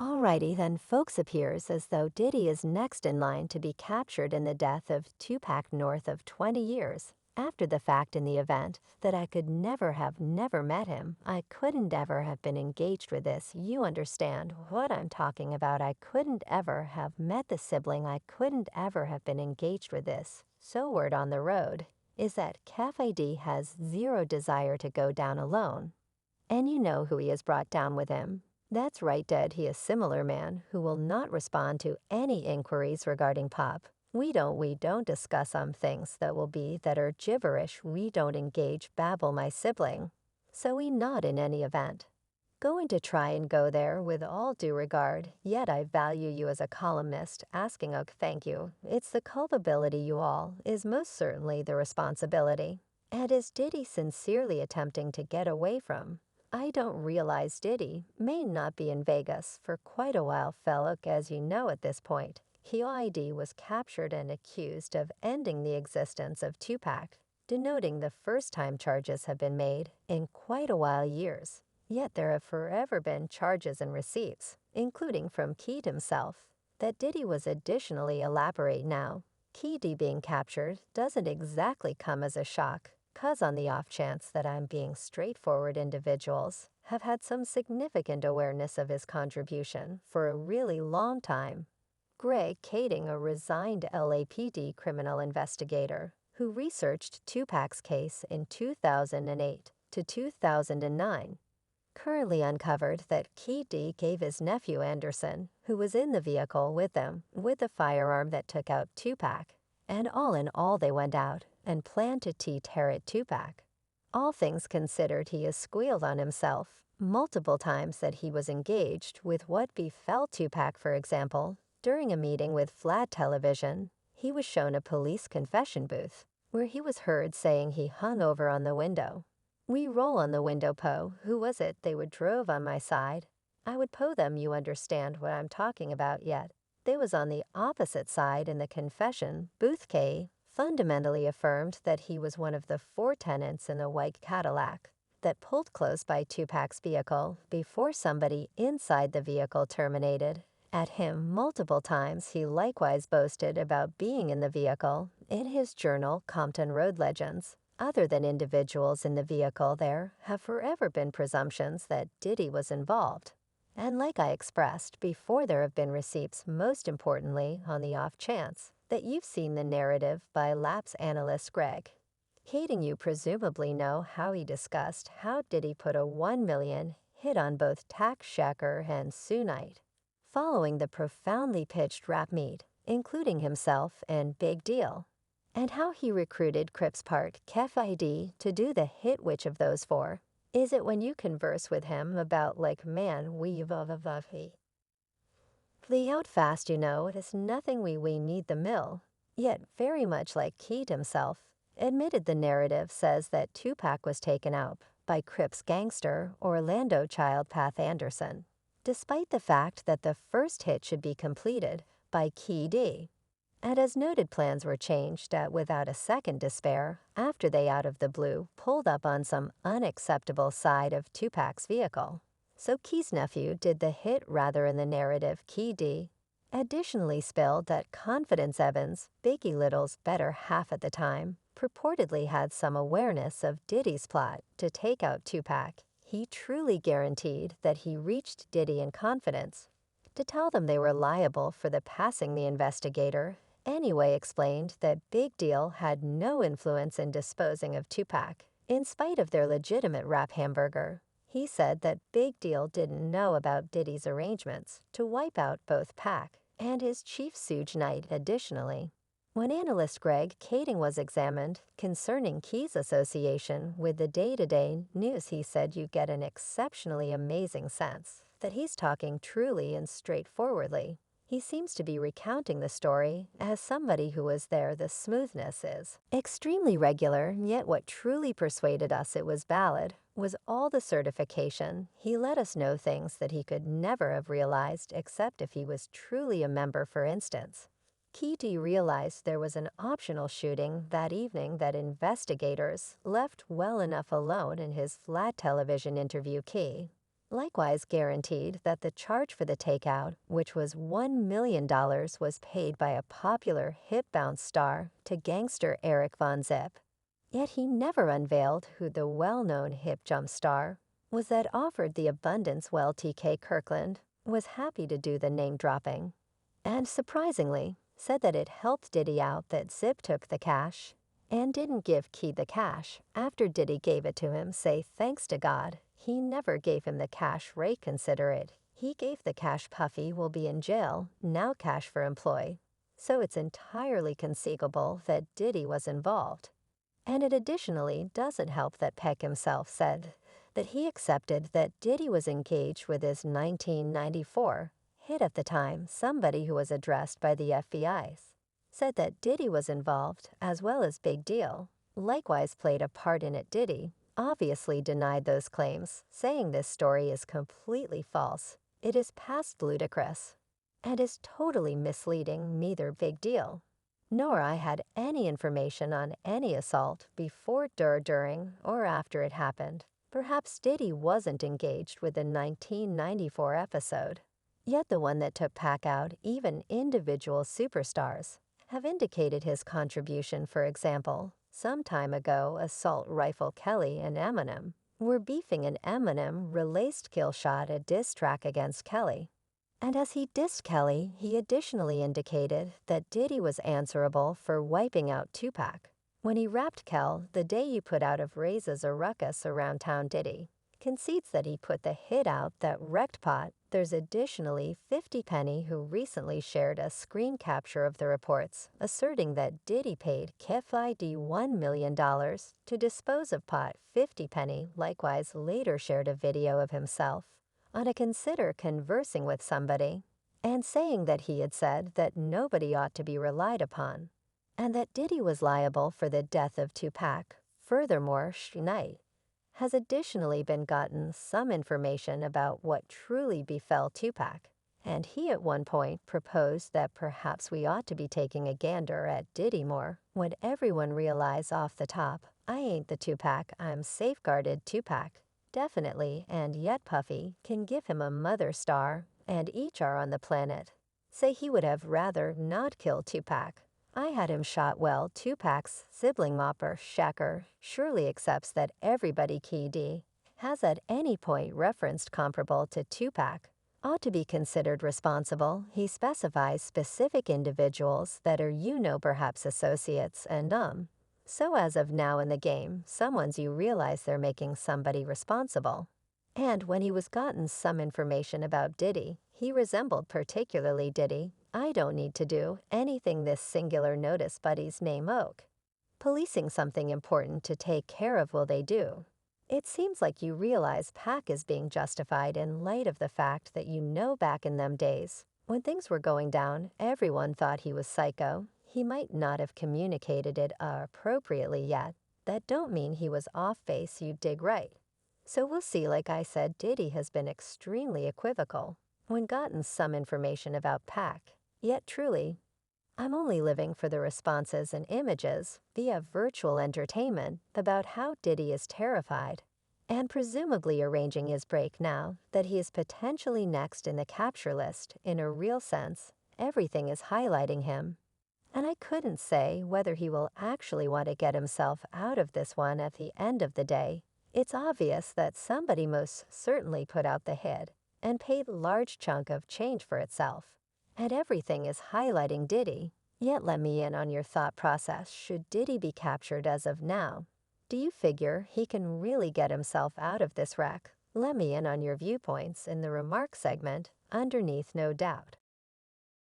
Alrighty then, folks, appears as though Diddy is next in line to be captured in the death of Tupac north of 20 years. After the fact in the event that I could never have never met him, I couldn't ever have been engaged with this. You understand what I'm talking about. I couldn't ever have met the sibling. I couldn't ever have been engaged with this. So word on the road is that Keffe has zero desire to go down alone. And you know who he has brought down with him. That's right, Dad. He is a similar man who will not respond to any inquiries regarding Pop. We don't discuss things that are gibberish. We don't engage babble my sibling. So we not in any event. Going to try and go there with all due regard, yet I value you as a columnist, asking a thank you. It's the culpability you all, is most certainly the responsibility. And is Diddy sincerely attempting to get away from? I don't realize Diddy may not be in Vegas for quite a while, fellow, as you know at this point. He was captured and accused of ending the existence of Tupac, denoting the first time charges have been made in quite a while years. Yet there have forever been charges and receipts, including from Keed himself, that Diddy was additionally elaborate now. Keed being captured doesn't exactly come as a shock, 'cause on the off chance that I'm being straightforward, individuals have had some significant awareness of his contribution for a really long time. Greg Kading, a resigned LAPD criminal investigator who researched Tupac's case in 2008 to 2009, currently uncovered that Key gave his nephew Anderson, who was in the vehicle with them, with the firearm that took out Tupac. And all in all, they went out and planned to tear at Tupac. All things considered, he has squealed on himself multiple times that he was engaged with what befell Tupac. For example, during a meeting with Flat Television, he was shown a police confession booth where he was heard saying he hung over on the window. We roll on the window, Poe. Who was it? They would drove on my side. I would Poe them, you understand what I'm talking about yet. They was on the opposite side in the confession booth. K fundamentally affirmed that he was one of the four tenants in the white Cadillac that pulled close by Tupac's vehicle before somebody inside the vehicle terminated at him multiple times. He likewise boasted about being in the vehicle in his journal, Compton Road Legends. Other than individuals in the vehicle, there have forever been presumptions that Diddy was involved. And like I expressed before, there have been receipts, most importantly, on the off chance that you've seen the narrative by lapse analyst Greg Kading. You presumably know how he discussed how Diddy put a 1 million hit on both Tax Shacker and Sue Knight, following the profoundly pitched rap meet, including himself and Big Deal, and how he recruited Crip's part Keffe to do the hit. Which of those four is it when you converse with him about, like, man, we flee out fast, you know, it is nothing, we need the mill. Yet very much like Keed himself, admitted the narrative says that Tupac was taken out by Crip's gangster Orlando Child Path Anderson, despite the fact that the first hit should be completed by Key D. And as noted, plans were changed without a second to spare after they out of the blue pulled up on some unacceptable side of Tupac's vehicle. So Key's nephew did the hit rather. In the narrative, Key D additionally spilled that Confidence Evans, Biggie Little's better half at the time, purportedly had some awareness of Diddy's plot to take out Tupac. He truly guaranteed that he reached Diddy in confidence to tell them they were liable for the passing. The investigator anyway explained that Big Deal had no influence in disposing of Tupac, in spite of their legitimate rap hamburger. He said that Big Deal didn't know about Diddy's arrangements to wipe out both Pac and his chief Suge Knight. Additionally, when analyst Greg Kading was examined concerning Key's association with the day-to-day news, he said you get an exceptionally amazing sense that he's talking truly and straightforwardly. He seems to be recounting the story as somebody who was there. The smoothness is extremely regular, yet what truly persuaded us it was valid was all the certification. He let us know things that he could never have realized except if he was truly a member. For instance, Key D realized there was an optional shooting that evening that investigators left well enough alone. In his Flat Television interview, Key likewise guaranteed that the charge for the takeout, which was $1 million, was paid by a popular hip-bounce star to gangster Eric Von Zip. Yet he never unveiled who the well-known hip jump star was that offered the abundance. Well, TK Kirkland was happy to do the name-dropping, and surprisingly said that it helped Diddy out that Zip took the cash and didn't give Key the cash after Diddy gave it to him. Say thanks to God, he never gave him the cash. Ray consider it. He gave the cash. Puffy will be in jail, now cash for employee. So it's entirely conceivable that Diddy was involved. And it additionally doesn't help that Peck himself said that he accepted that Diddy was engaged with his 1994 hit at the time. Somebody who was addressed by the FBI said that Diddy was involved as well as Big Deal, likewise played a part in it. Diddy obviously denied those claims, saying this story is completely false. It is past ludicrous and is totally misleading. Neither Big Deal nor I had any information on any assault before, during, or after it happened. Perhaps Diddy wasn't engaged with the 1994 episode. Yet the one that took Pac out, even individual superstars have indicated his contribution. For example, some time ago, Assault Rifle Kelly and Eminem were beefing, and Eminem released Kill Shot, a diss track against Kelly. And as he dissed Kelly, he additionally indicated that Diddy was answerable for wiping out Tupac when he rapped Kel, "The day you put out of raises a ruckus around town." Diddy concedes that he put the hit out that wrecked Pot. There's additionally 50 Penny, who recently shared a screen capture of the reports, asserting that Diddy paid Keffe $1 million to dispose of Pot. 50 Penny likewise later shared a video of himself on a consider conversing with somebody and saying that he had said that nobody ought to be relied upon and that Diddy was liable for the death of Tupac. Furthermore, Knight has additionally been gotten some information about what truly befell Tupac, and he at one point proposed that perhaps we ought to be taking a gander at Diddy more. When everyone realized off the top, I ain't the Tupac, I'm safeguarded Tupac. Definitely, and yet Puffy can give him a mother star, and each are on the planet. Say he would have rather not kill Tupac. I had him shot. Well, Tupac's sibling Mopper, Shacker, surely accepts that everybody Key D has at any point referenced comparable to Tupac ought to be considered responsible. He specifies specific individuals that are perhaps associates and So as of now in the game, someone's you realize they're making somebody responsible. And when he was gotten some information about Diddy, he resembled particularly Diddy. I don't need to do anything this singular notice buddy's name Oak. Policing something important to take care of will they do. It seems like you realize Pac is being justified in light of the fact that back in them days, when things were going down, everyone thought he was psycho. He might not have communicated it appropriately yet. That don't mean he was off base, you dig right. So we'll see. Like I said, Diddy has been extremely equivocal when gotten some information about Pac. Yet truly, I'm only living for the responses and images via virtual entertainment about how Diddy is terrified and presumably arranging his break now that he is potentially next in the capture list. In a real sense, everything is highlighting him. And I couldn't say whether he will actually want to get himself out of this one at the end of the day. It's obvious that somebody most certainly put out the hit and paid a large chunk of change for itself. And everything is highlighting Diddy. Yet let me in on your thought process. Should Diddy be captured as of now? Do you figure he can really get himself out of this wreck? Let me in on your viewpoints in the remarks segment underneath, no doubt.